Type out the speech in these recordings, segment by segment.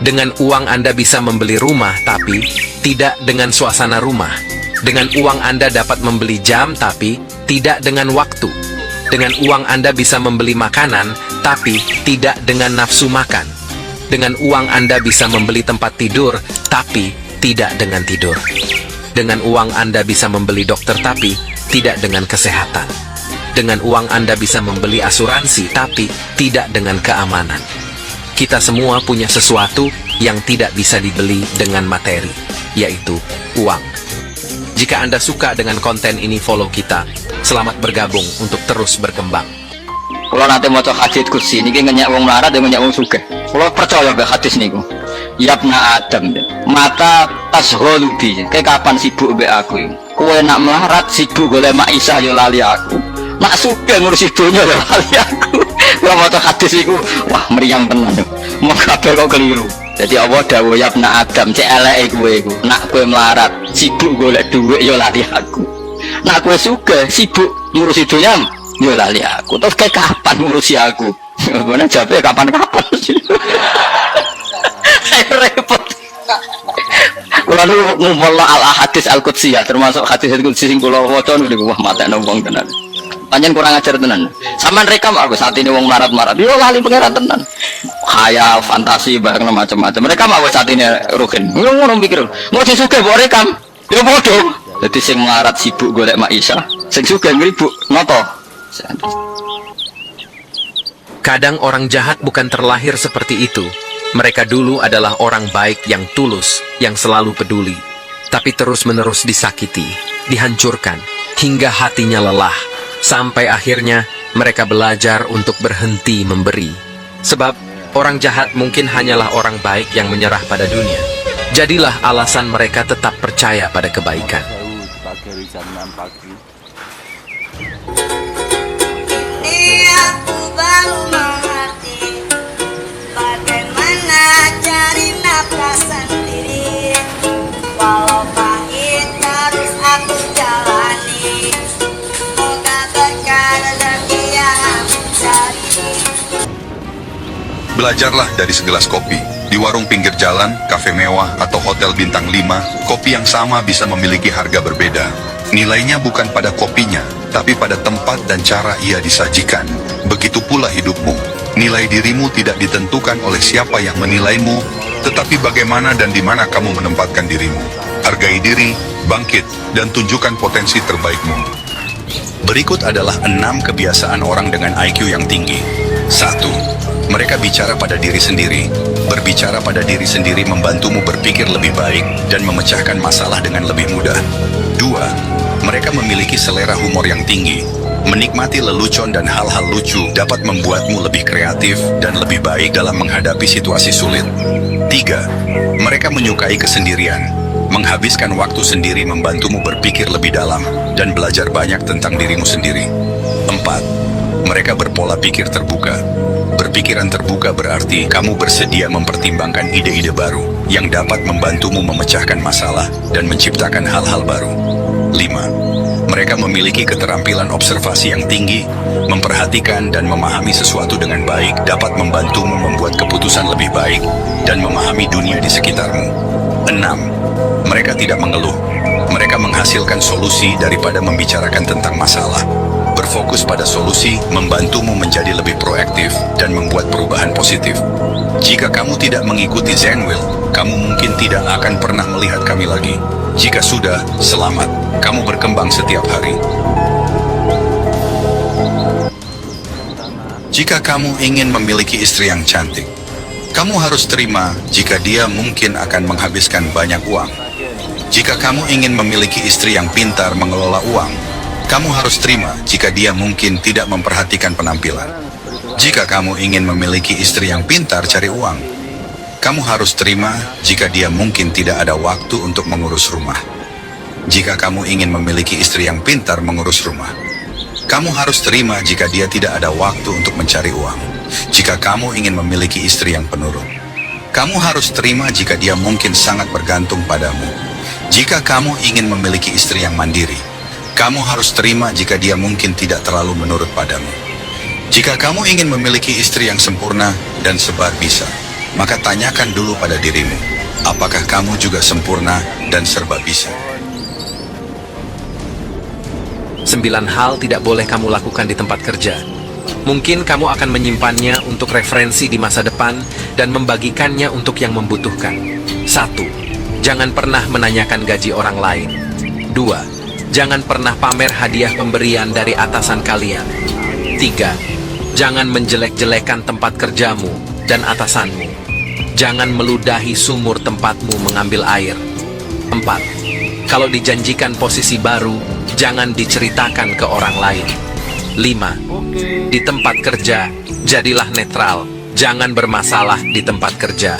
Dengan uang Anda bisa membeli rumah, tapi tidak dengan suasana rumah. Dengan uang Anda dapat membeli jam, tapi tidak dengan waktu. Dengan uang Anda bisa membeli makanan, tapi tidak dengan nafsu makan. Dengan uang Anda bisa membeli tempat tidur, tapi tidak dengan tidur. Dengan uang Anda bisa membeli dokter, tapi tidak dengan kesehatan. Dengan uang Anda bisa membeli asuransi, tapi tidak dengan keamanan. Kita semua punya sesuatu yang tidak bisa dibeli dengan materi, yaitu uang. Jika Anda suka dengan konten ini, follow kita. Selamat bergabung untuk terus berkembang. Kalau nanti mau cek hadis kursi, ini ngenyak wong larat dan ngenyak wong sugih. Kalau percaya be hadis niku, Yabna Adam, mata tasholubi. Kayak kapan sibuk be aku? Kowe nak melarat sibuk golek mak Isa yo lali aku. Nak sugih ngurusi dunya yo lali aku. Kalau mau cek hadis niku, wah meriang tenan. Mau kabeh kok keliru. Jadi Allah dawuh Yabna Adam, cek eleke kowe iku. Nak kowe melarat sibuk golek dhuwit yo lali aku. Nak kowe sugih sibuk ngurusi dunya yo lali aku. Terus kayak kapan ngurusi aku? Mana jawabnya kapan-kapan sih? Repot. Lalu ngumpul al-hadis al-qudsi ya, termasuk hadis al-qudsi sing kula waca niku wah matene wong tenan. Panjen kurang ajar tenan. Sampeyan rekam aku saat ini wong marat-marat. Yo lali pangeran tenan. Khayal, fantasi bareng macam-macam. Mereka mau saat ini rugen. Ngono mikir. Mau sugih mbok rekam. Ya bodoh. Jadi sing melarat sibuk golek mak Isa, sing sugih ngribuk ngoto. Kadang orang jahat bukan terlahir seperti itu. Mereka dulu adalah orang baik yang tulus, yang selalu peduli. Tapi terus-menerus disakiti, dihancurkan, hingga hatinya lelah. Sampai akhirnya mereka belajar untuk berhenti memberi. Sebab orang jahat mungkin hanyalah orang baik yang menyerah pada dunia. Jadilah alasan mereka tetap percaya pada kebaikan. Ini aku baru mengerti bagaimana cari nafkah sendiri. Walau pahit harus aku jalani. Semoga berkah rezeki yang aku cari. Belajarlah dari segelas kopi. Di warung pinggir jalan, kafe mewah, atau hotel bintang 5, kopi yang sama bisa memiliki harga berbeda. Nilainya bukan pada kopinya, tapi pada tempat dan cara ia disajikan. Begitu pula hidupmu. Nilai dirimu tidak ditentukan oleh siapa yang menilaimu, tetapi bagaimana dan di mana kamu menempatkan dirimu. Hargai diri, bangkit, dan tunjukkan potensi terbaikmu. Berikut adalah 6 kebiasaan orang dengan IQ yang tinggi. 1. Mereka bicara pada diri sendiri. Berbicara pada diri sendiri membantumu berpikir lebih baik dan memecahkan masalah dengan lebih mudah. 2. Mereka memiliki selera humor yang tinggi. Menikmati lelucon dan hal-hal lucu dapat membuatmu lebih kreatif dan lebih baik dalam menghadapi situasi sulit. 3. Mereka menyukai kesendirian. Menghabiskan waktu sendiri membantumu berpikir lebih dalam dan belajar banyak tentang dirimu sendiri. 4. Mereka berpola pikir terbuka. Berpikiran terbuka berarti kamu bersedia mempertimbangkan ide-ide baru yang dapat membantumu memecahkan masalah dan menciptakan hal-hal baru. 5. Mereka memiliki keterampilan observasi yang tinggi, memperhatikan dan memahami sesuatu dengan baik dapat membantumu membuat keputusan lebih baik dan memahami dunia di sekitarmu. 6. Mereka tidak mengeluh. Mereka menghasilkan solusi daripada membicarakan tentang masalah. Berfokus pada solusi membantumu menjadi lebih proaktif dan membuat perubahan positif. Jika kamu tidak mengikuti Zenwill, kamu mungkin tidak akan pernah melihat kami lagi. Jika sudah, selamat. Kamu berkembang setiap hari. Jika kamu ingin memiliki istri yang cantik, kamu harus terima jika dia mungkin akan menghabiskan banyak uang. Jika kamu ingin memiliki istri yang pintar mengelola uang, kamu harus terima jika dia mungkin tidak memperhatikan penampilan. Jika kamu ingin memiliki istri yang pintar cari uang, kamu harus terima jika dia mungkin tidak ada waktu untuk mengurus rumah. Jika kamu ingin memiliki istri yang pintar mengurus rumah, kamu harus terima jika dia tidak ada waktu untuk mencari uang. Jika kamu ingin memiliki istri yang penurut, kamu harus terima jika dia mungkin sangat bergantung padamu. Jika kamu ingin memiliki istri yang mandiri, kamu harus terima jika dia mungkin tidak terlalu menurut padamu. Jika kamu ingin memiliki istri yang sempurna dan sebar bisa, Maka tanyakan dulu pada dirimu, apakah kamu juga sempurna dan serba bisa? 9 hal tidak boleh kamu lakukan di tempat kerja. Mungkin kamu akan menyimpannya untuk referensi di masa depan dan membagikannya untuk yang membutuhkan. 1. Jangan pernah menanyakan gaji orang lain. 2. Jangan pernah pamer hadiah pemberian dari atasan kalian. 3. Jangan menjelek-jelekan tempat kerjamu dan atasanmu. Jangan meludahi sumur tempatmu mengambil air. 4. Kalau dijanjikan posisi baru, jangan diceritakan ke orang lain. 5. Di tempat kerja, jadilah netral. Jangan bermasalah di tempat kerja.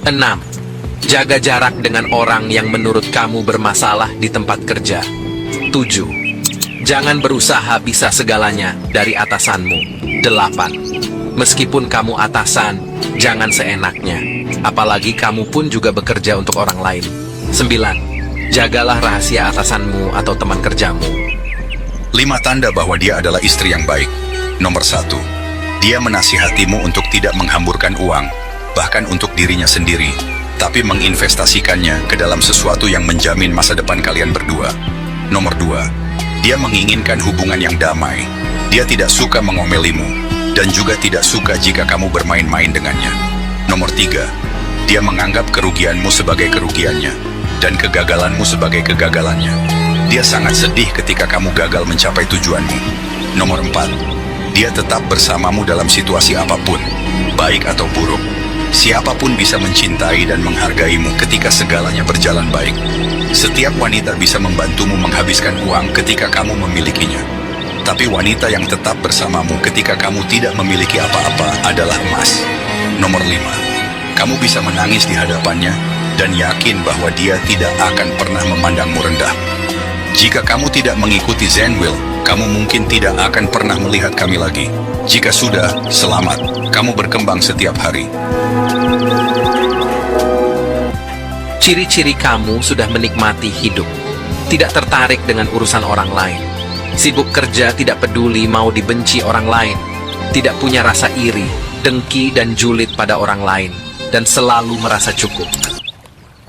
6. Jaga jarak dengan orang yang menurut kamu bermasalah di tempat kerja. 7. Jangan berusaha bisa segalanya dari atasanmu. 8. Meskipun kamu atasan, jangan seenaknya. Apalagi kamu pun juga bekerja untuk orang lain. 9. Jagalah rahasia atasanmu atau teman kerjamu. 5 tanda bahwa dia adalah istri yang baik. Nomor 1. Dia menasihatimu untuk tidak menghamburkan uang, bahkan untuk dirinya sendiri, tapi menginvestasikannya ke dalam sesuatu yang menjamin masa depan kalian berdua. Nomor 2. Dia menginginkan hubungan yang damai. Dia tidak suka mengomelimu, dan juga tidak suka jika kamu bermain-main dengannya. Nomor 3. Dia menganggap kerugianmu sebagai kerugiannya, dan kegagalanmu sebagai kegagalannya. Dia sangat sedih ketika kamu gagal mencapai tujuanmu. Nomor 4. Dia tetap bersamamu dalam situasi apapun, baik atau buruk. Siapapun bisa mencintai dan menghargaimu ketika segalanya berjalan baik. Setiap wanita bisa membantumu menghabiskan uang ketika kamu memilikinya. Tapi wanita yang tetap bersamamu ketika kamu tidak memiliki apa-apa adalah emas. Nomor 5. Kamu bisa menangis di hadapannya dan yakin bahwa dia tidak akan pernah memandangmu rendah. Jika kamu tidak mengikuti Zen Will, kamu mungkin tidak akan pernah melihat kami lagi. Jika sudah, selamat. Kamu berkembang setiap hari. Ciri-ciri kamu sudah menikmati hidup. Tidak tertarik dengan urusan orang lain. Sibuk kerja, tidak peduli mau dibenci orang lain. Tidak punya rasa iri, dengki dan julid pada orang lain. Dan selalu merasa cukup.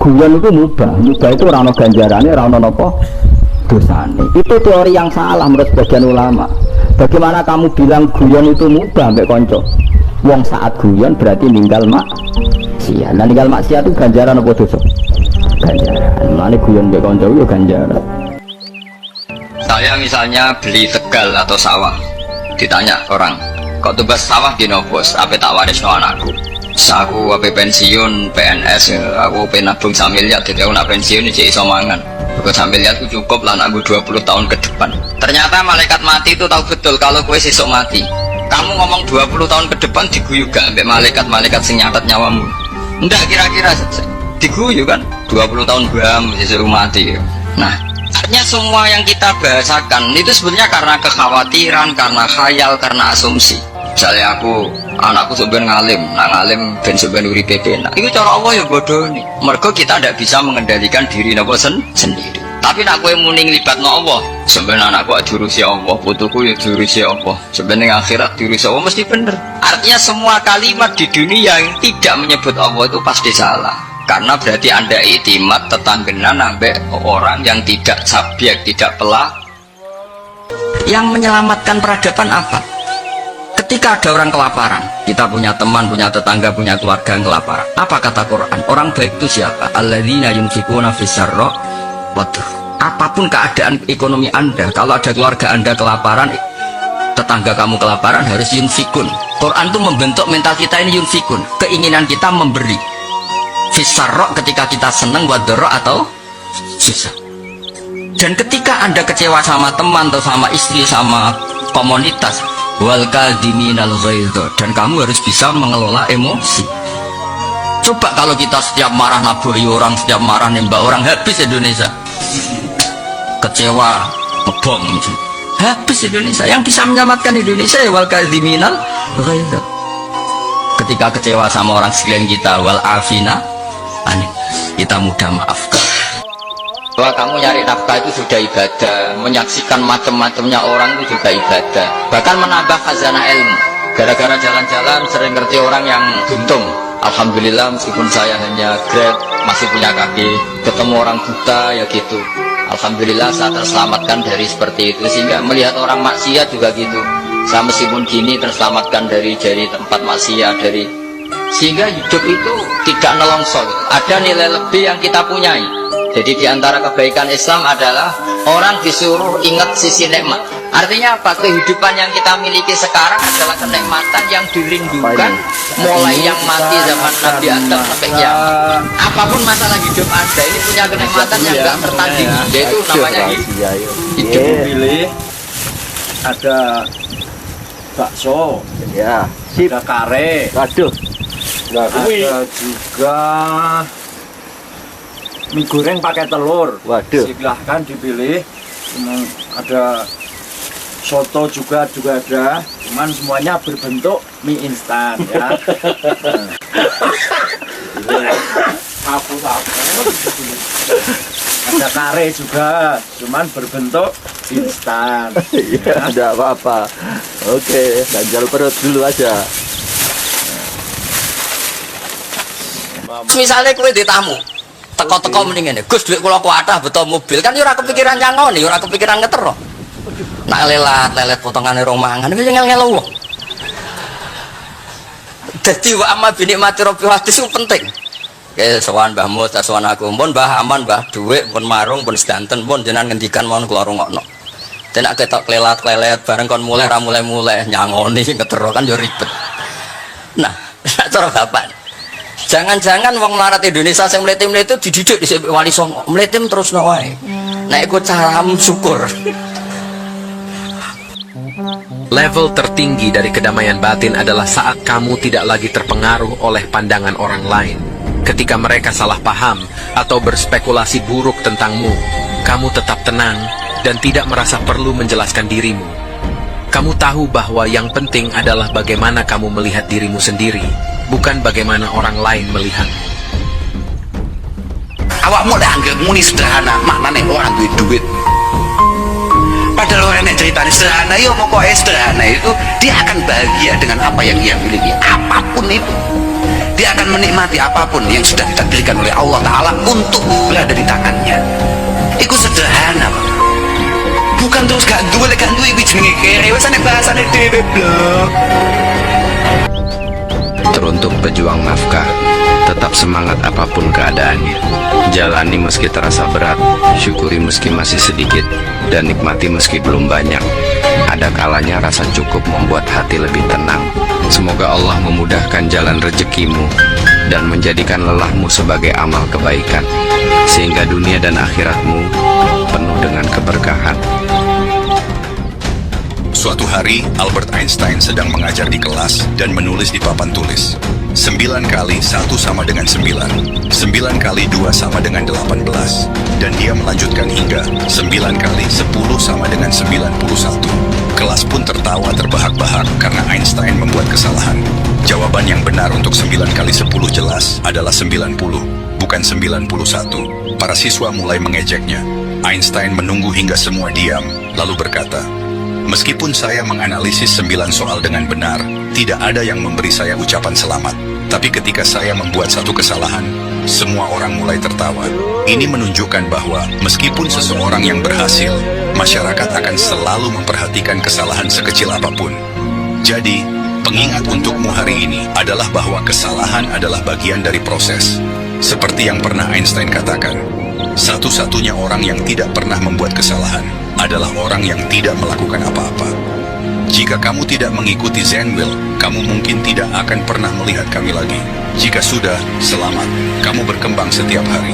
Guyon itu mubah itu rano ganjarannya, rano nopo dosane. Itu teori yang salah menurut sebagian ulama. Bagaimana kamu bilang guyon itu mubah mbak konco? Wong saat guyon berarti ninggal maksiat. Nah ninggal maksiat itu ganjaran apa dosa? Ganjaran. Mana guyon mbak konco itu ganjaran. Saya misalnya beli Tegal atau sawah, ditanya orang, kok tebas sawah gini bos, apa tak waris no anakku? Aku apa pensiun PNS, aku penabung 1 miliar, jadi aku nak pensiun ini jadi somangan. Aku 1 miliar aku cukup lah anakku 20 tahun ke depan. Ternyata malaikat mati itu tahu betul kalau kue sesuk mati. Kamu ngomong 20 tahun ke depan diguyu gak sampai malaikat-malaikat sing nyatet nyawamu? Enggak, kira-kira diguyu kan? 20 tahun gua sesuk mati. Nah, artinya semua yang kita bahasakan itu sebenarnya karena kekhawatiran, karena khayal, karena asumsi. Misalnya anakku sebenarnya ngalim, ngalim dan sebenarnya uripe penak. Itu cara Allah ya bodoh nih. Mergo kita tidak bisa mengendalikan diri napa sendiri. Tapi nak kowe muni nglibatno Allah, sebenarnya anakku diurusi Allah, putuku ya diurusi Allah. Sebenarnya akhirat diurusi Allah mesti bener. Artinya semua kalimat di dunia yang tidak menyebut Allah itu pasti salah. Karena berarti Anda iktimat tetanggenan ambek orang yang tidak subjek, tidak pelak. Yang menyelamatkan peradaban apa? Ketika ada orang kelaparan, kita punya teman, punya tetangga, punya keluarga yang kelaparan. Apa kata Quran? Orang baik itu siapa? Alladzina yunfikuna fis-sarra wad-dharra. Apapun keadaan ekonomi Anda, kalau ada keluarga Anda kelaparan, tetangga kamu kelaparan, harus yunfikun. Quran itu membentuk mental kita ini yunfikun. Keinginan kita memberi. Fis-sarra ketika kita senang, wad-dharra atau susah. Dan ketika Anda kecewa sama teman atau sama istri, sama komunitas, wal kadhiminal ghaidha, dan kamu harus bisa mengelola emosi. Coba kalau kita setiap marah nabuhi orang, setiap marah nembak orang, habis Indonesia. Kecewa ngebom, habis Indonesia. Yang bisa menyelamatkan Indonesia ya wal kadhiminal ghaidha. Ketika kecewa sama orang sekeliling kita, wal afina anil, kita mudah maafkan. Bahwa kamu nyari nafkah itu sudah ibadah, menyaksikan macam-macamnya orang itu juga ibadah, bahkan menambah khazanah ilmu. Gara-gara jalan-jalan sering ngerti orang yang buntung Alhamdulillah meskipun saya hanya Grab, masih punya kaki, ketemu orang buta ya gitu. Alhamdulillah saya terselamatkan dari seperti itu. Sehingga melihat orang maksiat juga gitu, saya meskipun gini terselamatkan dari tempat maksiat, sehingga hidup itu tidak nelongso. Ada nilai lebih yang kita punyai. Jadi diantara kebaikan Islam adalah orang disuruh ingat sisi nikmat. Artinya apa? Kehidupan yang kita miliki sekarang adalah kenikmatan yang dirindukan mulai yang mati zaman Nabi Adam sampai kiamat. Apapun masalah hidup Anda ini punya kenikmatan yang tidak tertanding, yaitu namanya hidup. Pilih ada bakso, Ya, ada kare, waduh. ada juga mie goreng pakai telur. Waduh. Silahkan dipilih. Ada soto juga ada, cuman semuanya berbentuk mie instan ya. Ada kare juga, cuman berbentuk instan. Iya, tidak apa-apa. Oke, ganjal perut dulu aja. Misalnya kue di tamu, teko-teko mendingan Gus duit kula kuatah betul mobil kan ora kepikiran nyangoni, ora kepikiran ngetero. Nak lelet potongane romangan iki ngel-ngel wong. Dadi wa amma binikmati rabbil hadis itu penting. Oke, sowan Mbah Mus, sowan aku, pun Mbah aman, Mbah duit, pun marung, pun sedanten, pun jenengan ngendikan mohon kula rungokno. Dan nak ketok klelat bareng kon mulai ra mulai nyangoni ngetero kan yo ribet. Nah, cara bapak. Jangan-jangan wong melarat Indonesia yang meletim itu dididik di Wali Songo, meletim terus wae. Nah, ikut cara syukur. Level tertinggi dari kedamaian batin adalah saat kamu tidak lagi terpengaruh oleh pandangan orang lain. Ketika mereka salah paham atau berspekulasi buruk tentangmu, kamu tetap tenang dan tidak merasa perlu menjelaskan dirimu. Kamu tahu bahwa yang penting adalah bagaimana kamu melihat dirimu sendiri, bukan bagaimana orang lain melihat. Awakmu lek anggap muni sederhana, maknane orang duit. Padahal orang yang ceritanya sederhana, yo pokoknya sederhana itu dia akan bahagia dengan apa yang ia miliki, apapun itu. Dia akan menikmati apapun yang sudah ditakdirkan oleh Allah Ta'ala untuk berada di tangannya. Itu sederhana, Pak. Bukan terus gak duwe iki jenenge kere, wis nek bahasane dhewe blok. Teruntuk pejuang nafkah, tetap semangat apapun keadaannya. Jalani meski terasa berat, syukuri meski masih sedikit, dan nikmati meski belum banyak. Ada kalanya rasa cukup membuat hati lebih tenang. Semoga Allah memudahkan jalan rezekimu dan menjadikan lelahmu sebagai amal kebaikan, sehingga dunia dan akhiratmu penuh dengan keberkahan. Suatu hari, Albert Einstein sedang mengajar di kelas dan menulis di papan tulis. 9 kali 1 sama dengan 9. 9 kali 2 sama dengan 18. Dan dia melanjutkan hingga 9 kali 10 sama dengan 91. Kelas pun tertawa terbahak-bahak karena Einstein membuat kesalahan. Jawaban yang benar untuk 9 kali 10 jelas adalah 90, bukan 91. Para siswa mulai mengejeknya. Einstein menunggu hingga semua diam, lalu berkata, "Meskipun saya menganalisis 9 soal dengan benar, tidak ada yang memberi saya ucapan selamat. Tapi ketika saya membuat satu kesalahan, semua orang mulai tertawa. Ini menunjukkan bahwa meskipun seseorang yang berhasil, masyarakat akan selalu memperhatikan kesalahan sekecil apapun. Jadi, pengingat untukmu hari ini adalah bahwa kesalahan adalah bagian dari proses. Seperti yang pernah Einstein katakan, satu-satunya orang yang tidak pernah membuat kesalahan adalah orang yang tidak melakukan apa-apa. Jika kamu tidak mengikuti Zen Will, kamu mungkin tidak akan pernah melihat kami lagi. Jika sudah, selamat. Kamu berkembang setiap hari."